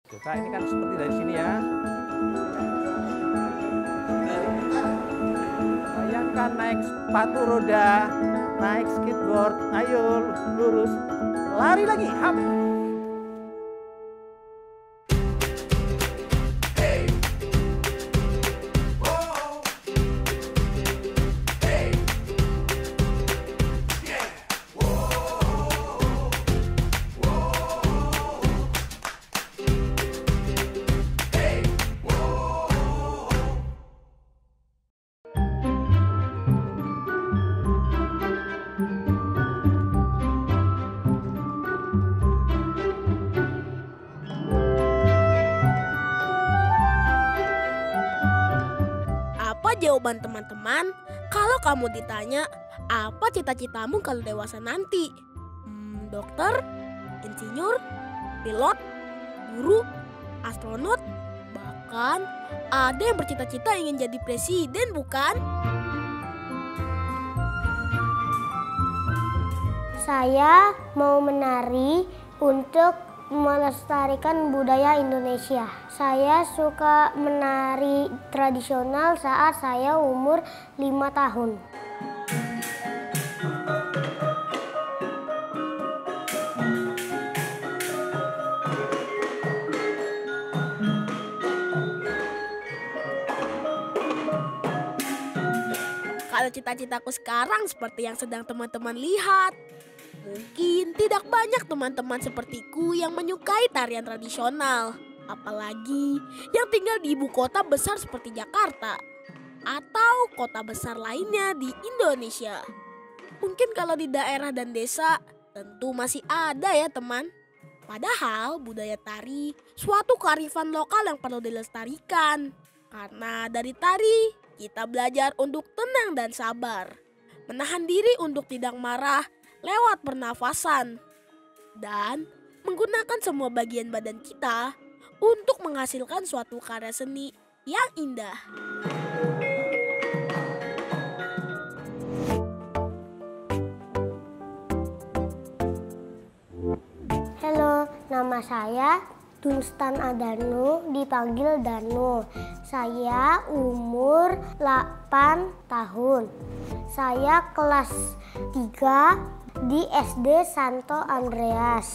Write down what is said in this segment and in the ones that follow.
Coba ini kan seperti dari sini ya. Bayangkan naik sepatu roda, naik skateboard, ayo lurus, lari lagi, hap. Apa jawaban teman-teman kalau kamu ditanya apa cita-citamu kalau dewasa nanti? Dokter, insinyur, pilot, guru, astronot, bahkan ada yang bercita-cita ingin jadi presiden, bukan? Saya mau menari untuk melestarikan budaya Indonesia. Saya suka menari tradisional saat saya umur 5 tahun. Kalau cita-citaku sekarang seperti yang sedang teman-teman lihat. Mungkin tidak banyak teman-teman sepertiku yang menyukai tarian tradisional. Apalagi yang tinggal di ibu kota besar seperti Jakarta. Atau kota besar lainnya di Indonesia. Mungkin kalau di daerah dan desa tentu masih ada ya teman. Padahal budaya tari suatu kearifan lokal yang perlu dilestarikan. Karena dari tari kita belajar untuk tenang dan sabar. Menahan diri untuk tidak marah lewat pernafasan. Dan menggunakan semua bagian badan kita untuk menghasilkan suatu karya seni yang indah. Halo, nama saya Dunstan Adanu, dipanggil Danu. Saya umur 8 tahun. Saya kelas 3 di SD Santo Andreas.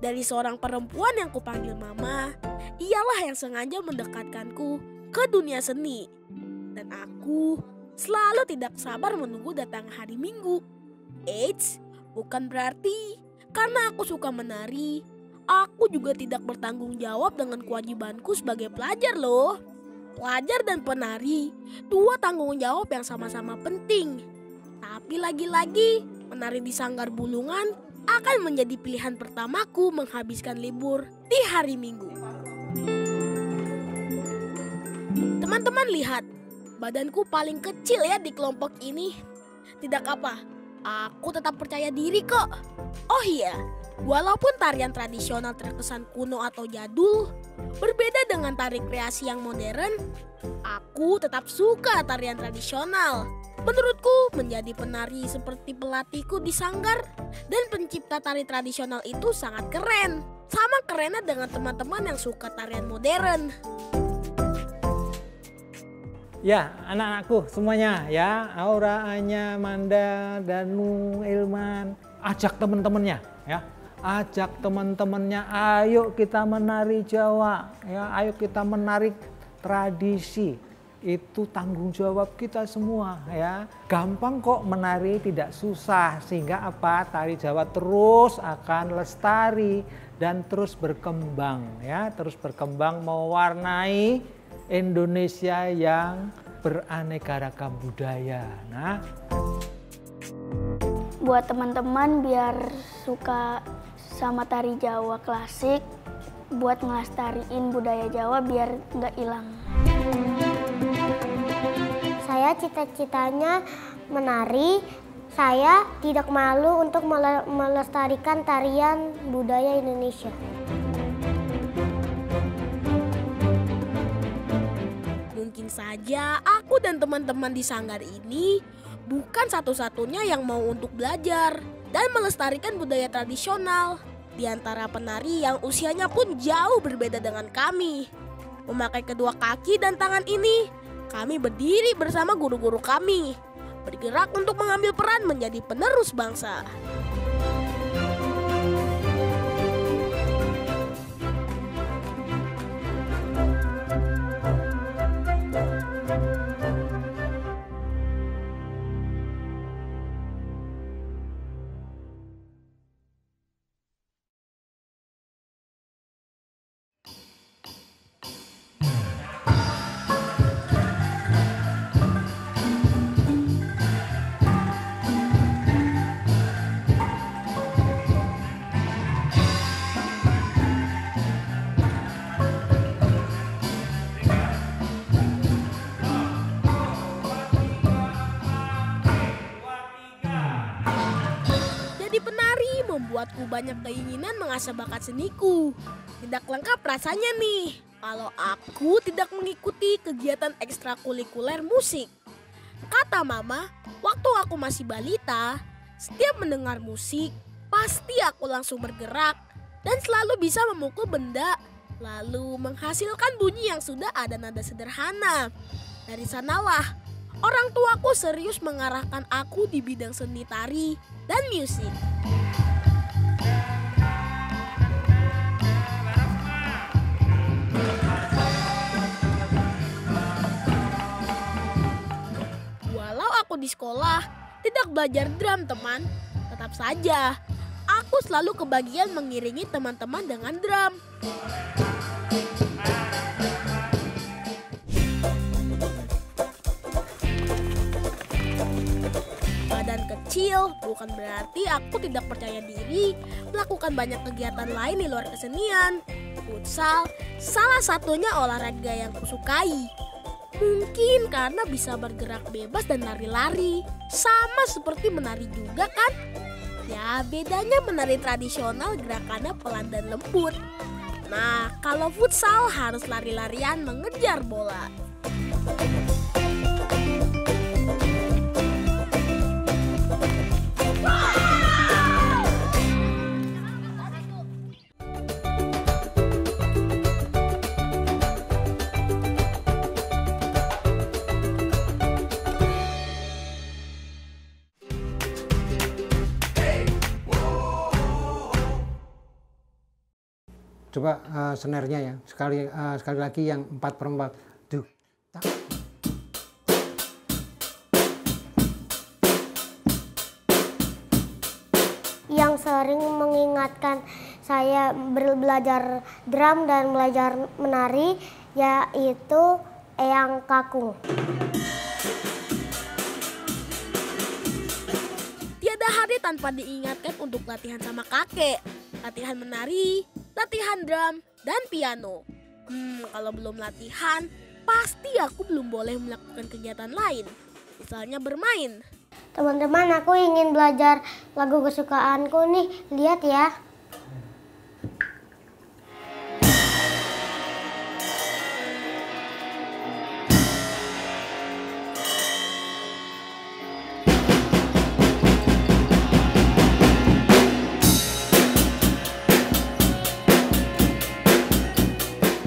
Dari seorang perempuan yang kupanggil mama, ialah yang sengaja mendekatkanku ke dunia seni. Dan aku selalu tidak sabar menunggu datang hari Minggu. Eits, bukan berarti karena aku suka menari, aku juga tidak bertanggung jawab dengan kewajibanku sebagai pelajar loh. Pelajar dan penari, dua tanggung jawab yang sama-sama penting. Tapi lagi-lagi, menari di Sanggar Bulungan akan menjadi pilihan pertamaku menghabiskan libur di hari Minggu. Teman-teman lihat, badanku paling kecil ya di kelompok ini. Tidak apa, aku tetap percaya diri kok. Oh iya, walaupun tarian tradisional terkesan kuno atau jadul, berbeda dengan tari kreasi yang modern, aku tetap suka tarian tradisional. Menurutku menjadi penari seperti pelatihku di sanggar dan pencipta tari tradisional itu sangat keren. Sama kerennya dengan teman-teman yang suka tarian modern. Ya, anak-anakku semuanya ya, Aura, Anya, Manda, Danu, Ilman, ajak teman-temannya ya. Ajak teman-temannya, ayo kita menari Jawa ya, ayo kita menari tradisi. Itu tanggung jawab kita semua ya. Gampang kok menari, tidak susah, sehingga apa? Tari Jawa terus akan lestari dan terus berkembang ya, terus berkembang mewarnai Indonesia yang beraneka ragam budaya. Nah, buat teman-teman biar suka sama tari Jawa klasik, buat ngelestariin budaya Jawa biar nggak hilang. Saya cita-citanya menari. Saya tidak malu untuk melestarikan tarian budaya Indonesia. Mungkin saja aku dan teman-teman di sanggar ini bukan satu-satunya yang mau untuk belajar. dan melestarikan budaya tradisional. Di antara penari yang usianya pun jauh berbeda dengan kami. Memakai kedua kaki dan tangan ini, kami berdiri bersama guru-guru kami, bergerak untuk mengambil peran menjadi penerus bangsa. Membuatku banyak keinginan mengasah bakat seniku. Tidak lengkap rasanya nih kalau aku tidak mengikuti kegiatan ekstrakurikuler musik. Kata mama, waktu aku masih balita, setiap mendengar musik, pasti aku langsung bergerak dan selalu bisa memukul benda, lalu menghasilkan bunyi yang sudah ada nada sederhana. Dari sanalah, orang tuaku serius mengarahkan aku di bidang seni tari dan musik. Di sekolah tidak belajar drum teman, tetap saja aku selalu kebagian mengiringi teman-teman dengan drum. Badan kecil bukan berarti aku tidak percaya diri melakukan banyak kegiatan lain di luar kesenian. Futsal salah satunya olahraga yang kusukai. Mungkin karena bisa bergerak bebas dan lari-lari. Sama seperti menari juga kan? Ya bedanya menari tradisional gerakannya pelan dan lembut. Nah kalau futsal harus lari-larian mengejar bola. Coba snare-nya ya, sekali lagi yang 4/4. Duk, tak. Yang sering mengingatkan saya belajar drum dan belajar menari yaitu Eyang Kakung. Tiada hari tanpa diingatkan untuk latihan sama kakek, latihan menari, latihan drum, dan piano. Kalau belum latihan, pasti aku belum boleh melakukan kegiatan lain. Misalnya bermain. Teman-teman, aku ingin belajar lagu kesukaanku nih. Lihat ya.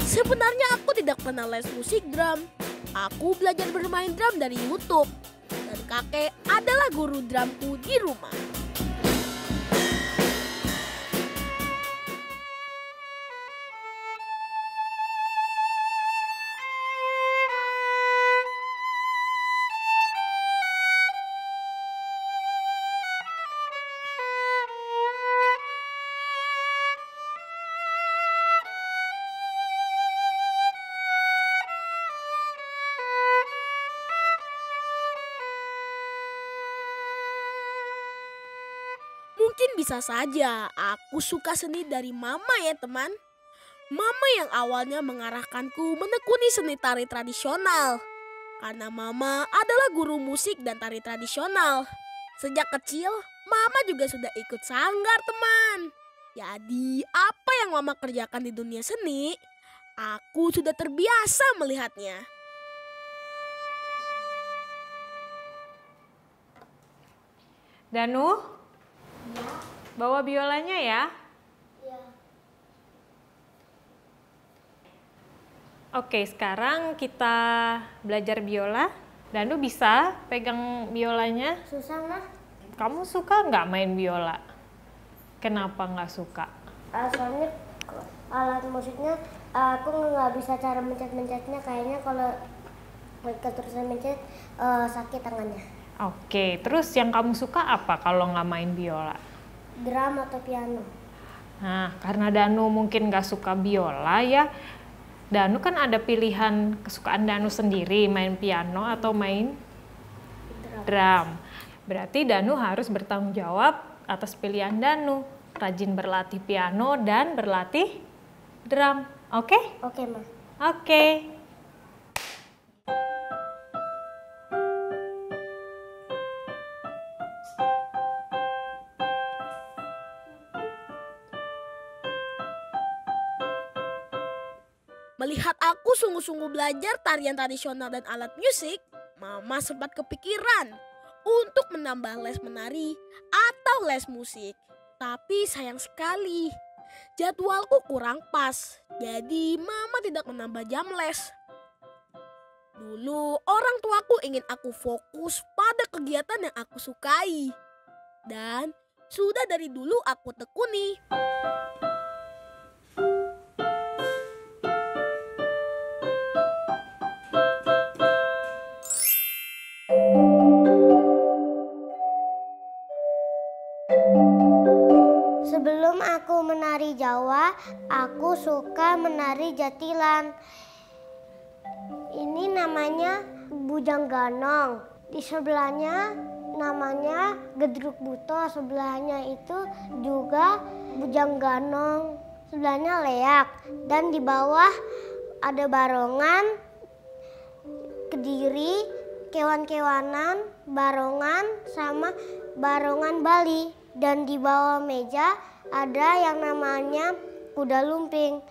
Sebenarnya aku tidak pernah les musik drum. Aku belajar bermain drum dari YouTube. Dan kakek adalah guru drumku di rumah. Mungkin bisa saja aku suka seni dari mama ya teman. Mama yang awalnya mengarahkanku menekuni seni tari tradisional. Karena mama adalah guru musik dan tari tradisional. Sejak kecil, mama juga sudah ikut sanggar teman. Jadi apa yang mama kerjakan di dunia seni, aku sudah terbiasa melihatnya. Danu, Bawa biolanya ya. Oke, sekarang kita belajar biola. Danu bisa pegang biolanya? Susah mah. Kamu suka nggak main biola? Kenapa nggak suka? Soalnya alat musiknya aku nggak bisa cara mencet-mencetnya. Kayaknya kalau keterusan mencet sakit tangannya. Oke, terus yang kamu suka apa kalau nggak main biola? Drum atau piano. Nah, karena Danu mungkin nggak suka biola ya, Danu kan ada pilihan kesukaan Danu sendiri, main piano atau main drum. Berarti Danu harus bertanggung jawab atas pilihan Danu, rajin berlatih piano dan berlatih drum. Oke? Oke, Ma. Oke. Melihat aku sungguh-sungguh belajar tarian tradisional dan alat musik, Mama sempat kepikiran untuk menambah les menari atau les musik. Tapi sayang sekali, jadwalku kurang pas. Jadi Mama tidak menambah jam les. Dulu orang tuaku ingin aku fokus pada kegiatan yang aku sukai. Dan sudah dari dulu aku tekuni. Sebelum aku menari Jawa, aku suka menari jatilan. Ini namanya bujang ganong. Di sebelahnya namanya gedruk buto. Sebelahnya itu juga bujang ganong. Sebelahnya leak. Dan di bawah ada barongan, kediri, kewan-kewanan, barongan, sama barongan Bali. Dan di bawah meja ada yang namanya kuda lumping.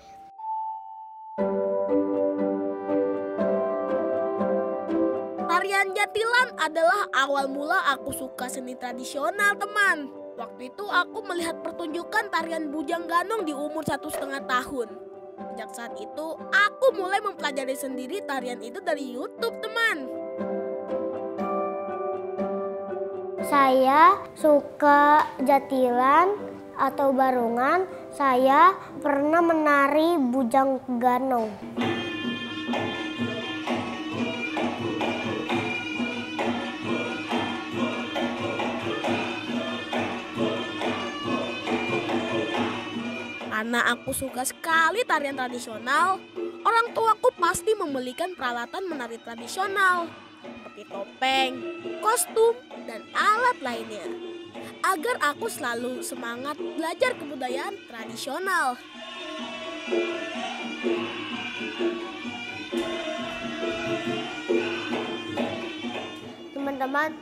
Tarian jatilan adalah awal mula aku suka seni tradisional, teman. Waktu itu aku melihat pertunjukan tarian bujang ganong di umur 1,5 tahun. Sejak saat itu, aku mulai mempelajari sendiri tarian itu dari YouTube, teman. Saya suka jatilan atau barongan. Saya pernah menari bujang ganong. Karena aku suka sekali tarian tradisional, orang tuaku pasti membelikan peralatan menari tradisional seperti topeng, kostum, dan alat lainnya agar aku selalu semangat belajar kebudayaan tradisional. Teman-teman,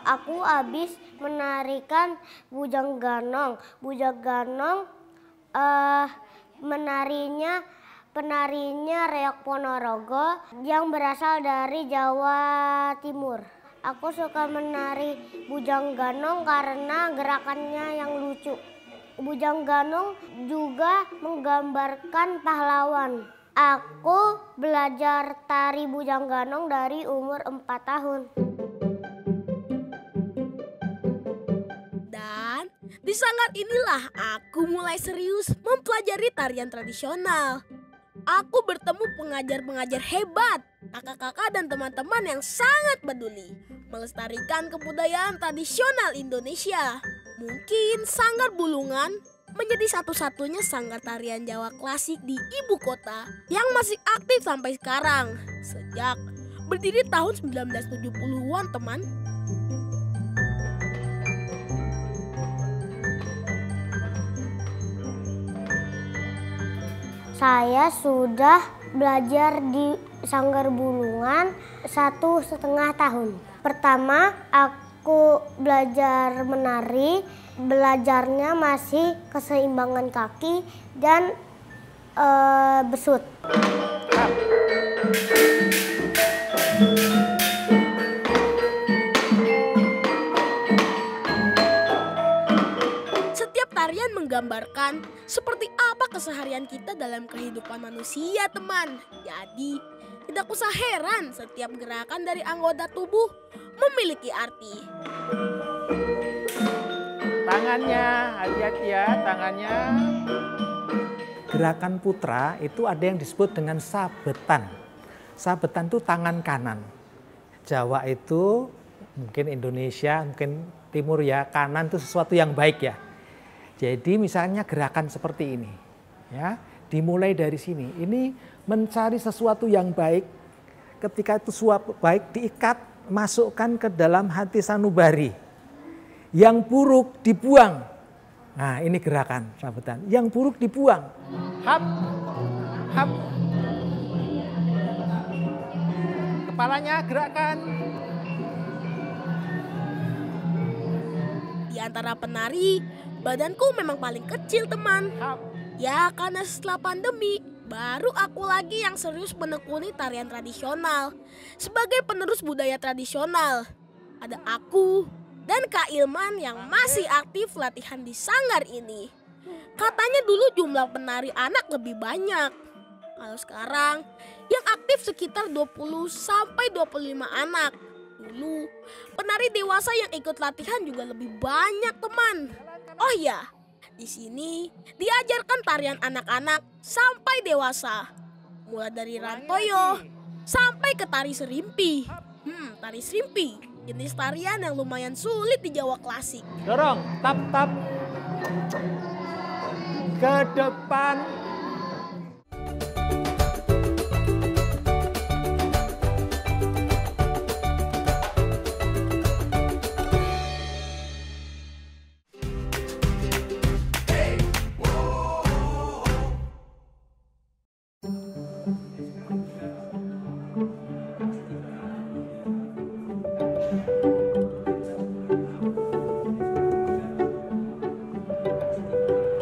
aku habis menarikan bujang ganong. Bujang ganong penarinya Reok Ponorogo yang berasal dari Jawa Timur. Aku suka menari bujang ganong karena gerakannya yang lucu. Bujang ganong juga menggambarkan pahlawan. Aku belajar tari bujang ganong dari umur 4 tahun. Di saat inilah aku mulai serius mempelajari tarian tradisional. Aku bertemu pengajar-pengajar hebat, kakak-kakak dan teman-teman yang sangat peduli melestarikan kebudayaan tradisional Indonesia. Mungkin Sanggar Bulungan menjadi satu-satunya sanggar tarian Jawa klasik di ibu kota yang masih aktif sampai sekarang. Sejak berdiri tahun 1970-an, teman. Saya sudah belajar di Sanggar Bulungan 1,5 tahun. Pertama, aku belajar menari, belajarnya masih keseimbangan kaki dan besut. menggambarkan seperti apa keseharian kita dalam kehidupan manusia, teman. Jadi, tidak usah heran setiap gerakan dari anggota tubuh memiliki arti. Tangannya, hati-hati ya tangannya. Gerakan putra itu ada yang disebut dengan sabetan. Sabetan itu tangan kanan. Jawa itu, mungkin Indonesia, mungkin Timur ya, kanan itu sesuatu yang baik ya. Jadi misalnya gerakan seperti ini, ya, dimulai dari sini. Ini mencari sesuatu yang baik. Ketika itu suatu baik diikat, masukkan ke dalam hati sanubari. Yang buruk dibuang. Nah, ini gerakan sabetan. Yang buruk dibuang. Hap, hap. Kepalanya gerakan. Di antara penari, badanku memang paling kecil, teman. Hap. Ya, karena setelah pandemi, baru aku lagi yang serius menekuni tarian tradisional. Sebagai penerus budaya tradisional, ada aku dan Kak Ilman yang masih aktif latihan di sanggar ini. Katanya dulu jumlah penari anak lebih banyak. Kalau sekarang, yang aktif sekitar 20-25 anak. Dulu, penari dewasa yang ikut latihan juga lebih banyak, teman. Oh ya, di sini diajarkan tarian anak-anak sampai dewasa. Mulai dari rantoyo sampai ke tari serimpi. Tari serimpi, jenis tarian yang lumayan sulit di Jawa klasik. Dorong, tap, tap. Ke depan.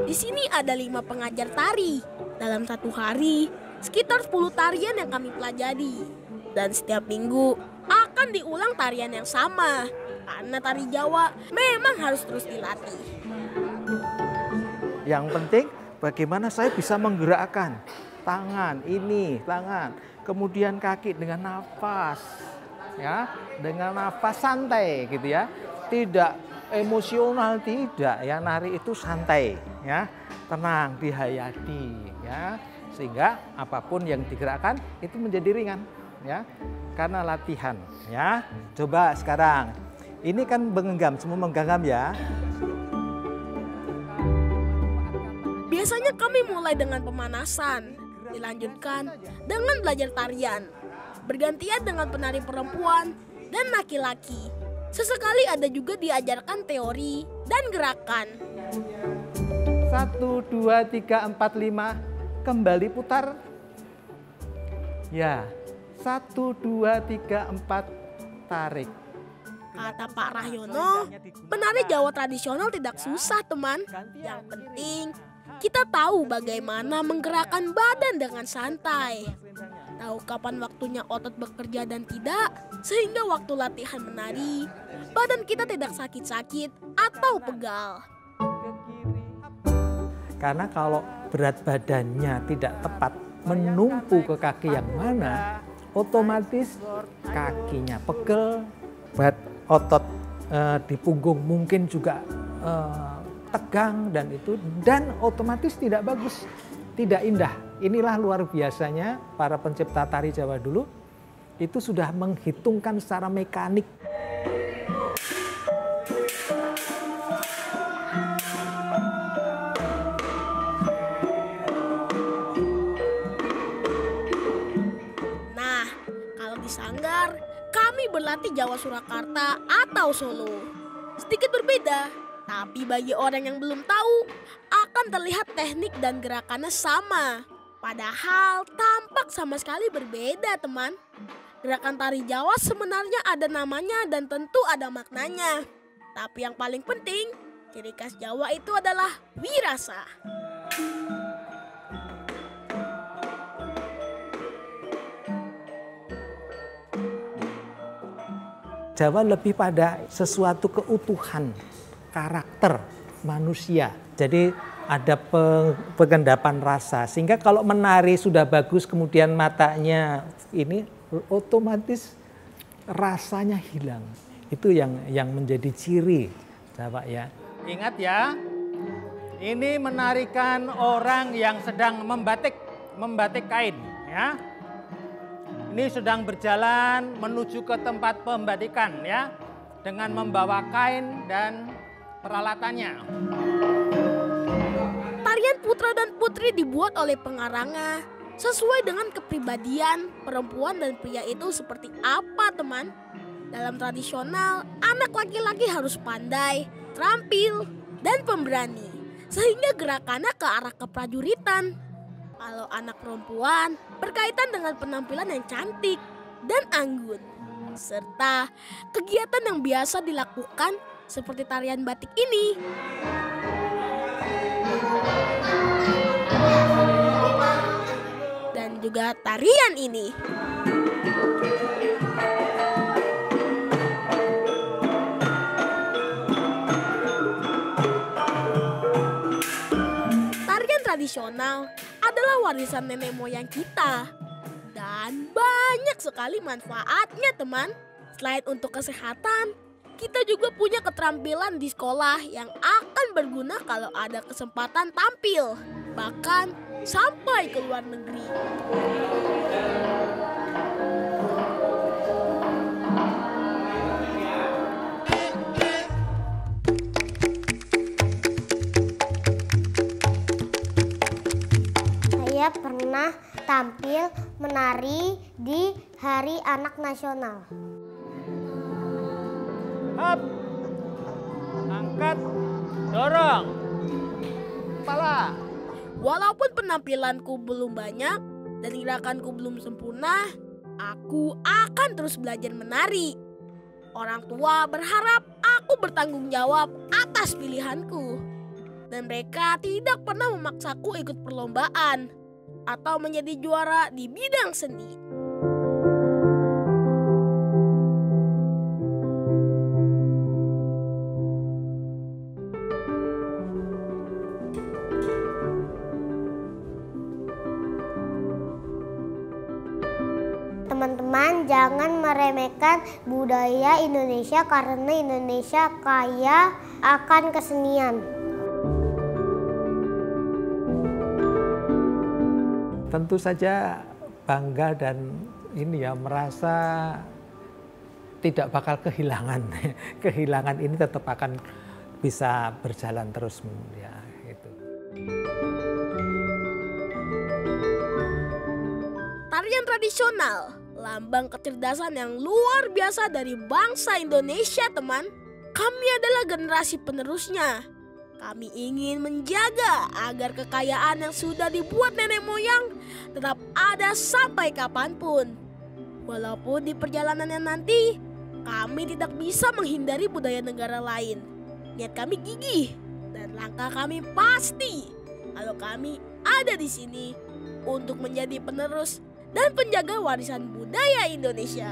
Di sini ada 5 pengajar tari. Dalam satu hari, sekitar 10 tarian yang kami pelajari. Dan setiap minggu akan diulang tarian yang sama. Karena tari Jawa memang harus terus dilatih. Yang penting bagaimana saya bisa menggerakkan tangan, ini, tangan. Kemudian kaki dengan nafas. Ya, dengan nafas santai gitu ya. Tidak emosional, tidak ya, nari itu santai ya, tenang, dihayati ya, sehingga apapun yang digerakkan itu menjadi ringan ya, karena latihan ya. Coba sekarang ini kan menggenggam, semua menggenggam ya. Biasanya kami mulai dengan pemanasan, dilanjutkan dengan belajar tarian, bergantian dengan penari perempuan dan laki-laki. Sesekali ada juga diajarkan teori dan gerakan. 1, 2, 3, 4, 5, kembali putar. Ya, 1, 2, 3, 4, tarik. Kata Pak Rahyono, penari Jawa tradisional tidak susah, teman. Yang penting kita tahu bagaimana menggerakkan badan dengan santai. Tahu kapan waktunya otot bekerja dan tidak, sehingga waktu latihan menari, badan kita tidak sakit-sakit atau pegal. Karena kalau berat badannya tidak tepat menumpu ke kaki yang mana, otomatis kakinya pegel, otot di punggung mungkin juga tegang dan otomatis tidak bagus, tidak indah. Inilah luar biasanya para pencipta tari Jawa dulu itu sudah menghitungkan secara mekanik. Nah, kalau di sanggar, kami berlatih Jawa Surakarta atau Solo. Sedikit berbeda, tapi bagi orang yang belum tahu, akan terlihat teknik dan gerakannya sama. Padahal tampak sama sekali berbeda, teman. Gerakan tari Jawa sebenarnya ada namanya dan tentu ada maknanya. Tapi yang paling penting, ciri khas Jawa itu adalah wirasa. Jawa lebih pada sesuatu keutuhan, karakter, manusia. Jadi ada pengendapan rasa. Sehingga kalau menari sudah bagus kemudian matanya ini otomatis rasanya hilang. Itu yang menjadi ciri, Pak ya. Ingat ya, ini menarikan orang yang sedang membatik kain ya. Ini sedang berjalan menuju ke tempat pembatikan ya, dengan membawa kain dan peralatannya. Tarian Putra dan Putri dibuat oleh pengarangnya sesuai dengan kepribadian perempuan dan pria itu seperti apa, teman. Dalam tradisional, anak laki-laki harus pandai, terampil, dan pemberani, sehingga gerakannya ke arah keprajuritan. Kalau anak perempuan berkaitan dengan penampilan yang cantik dan anggun, serta kegiatan yang biasa dilakukan seperti tarian batik ini. Dan juga tarian ini. Tarian tradisional adalah warisan nenek moyang kita. Dan banyak sekali manfaatnya, teman. Selain untuk kesehatan, kita juga punya keterampilan di sekolah yang akan berguna kalau ada kesempatan tampil. Bahkan sampai ke luar negeri. Saya pernah tampil menari di Hari Anak Nasional. Hap, angkat, dorong, kepala. Walaupun penampilanku belum banyak dan gerakanku belum sempurna, aku akan terus belajar menari. Orang tua berharap aku bertanggung jawab atas pilihanku. Dan mereka tidak pernah memaksaku ikut perlombaan atau menjadi juara di bidang seni. Teman-teman, jangan meremehkan budaya Indonesia karena Indonesia kaya akan kesenian. Tentu saja bangga dan ini ya merasa tidak bakal kehilangan. Kehilangan ini tetap akan bisa berjalan terus ya itu. Tarian tradisional, lambang kecerdasan yang luar biasa dari bangsa Indonesia, teman. Kami adalah generasi penerusnya. Kami ingin menjaga agar kekayaan yang sudah dibuat nenek moyang tetap ada sampai kapanpun. Walaupun di perjalanannya nanti, kami tidak bisa menghindari budaya negara lain. Niat kami gigih dan langkah kami pasti kalau kami ada di sini untuk menjadi penerus dan penjaga warisan budaya Indonesia.